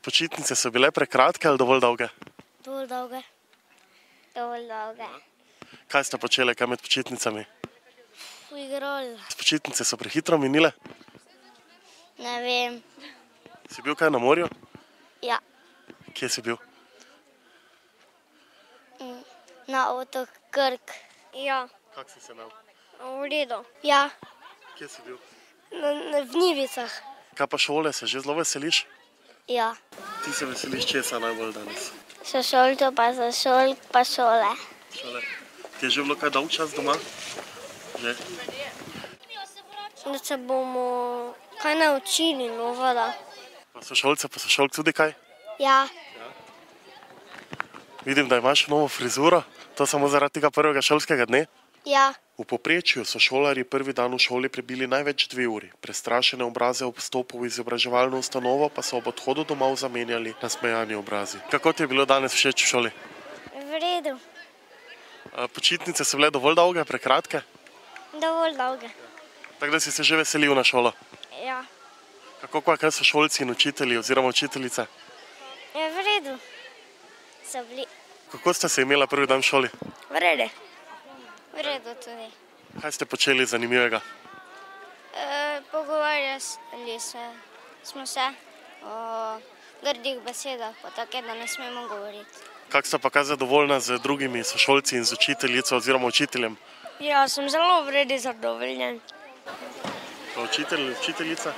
Počitnice so bile prekratke ali dovolj dolge? Dovolj dolge. Dovolj dolge. Kaj ste počeli kaj med počitnicami? Igrali. Počitnice so prehitro minile? Ne vem. Si bil kaj na morju? Ja. Kje si bil? Na otok Krk. Ja. Kako si se imel? V redu. Ja. Kje si bil? V Njivicah. Kaj pa šole, se že zelo veseliš? Ja. Ti se veseliš česa najbolj danes? Sošolcev pa sošolk pa šole. Šole. Ti je že bilo kaj dolg čas doma? Že? Da se bomo kaj naučili novega. Pa sošolce pa sošolk tudi kaj? Ja. Vidim, da imaš novo frizuro. To samo zaradi tega prvega šolskega dne? Ja. V povprečju so šolarji prvi dan v šoli prebili največ 2 uri. Prestrašene obraze ob vstopu v izobraževalno ustanovo pa so ob odhodu domov zamenjali nasmejani obrazi. Kako ti je bilo danes všeč v šoli? V redu. Počitnice so bile dovolj dolge, prekratke? Dovolj dolge. Tako da si se že veselil na šolo. Ja. Kako pa kaj so šolci in učitelji oziroma učiteljice? Je v redu. So bili. Kako ste se imela prvi dan v šoli? V redu. V redu tudi. Kaj ste počeli zanimivega? Pogovarjali smo se o grdih besedah, pa tako, da ne smemo govoriti. Kako sta pa kaj zadovoljna z drugimi sošolci in z učiteljico oziroma učiteljem? Ja, sem zelo v redu zadovoljen. Pa učitelj, učiteljica?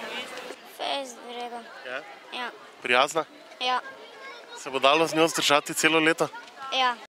Fest, v redu. Ja? Ja. Prijazna? Ja. Se bo dalo z njo zdržati celo leto? Ja.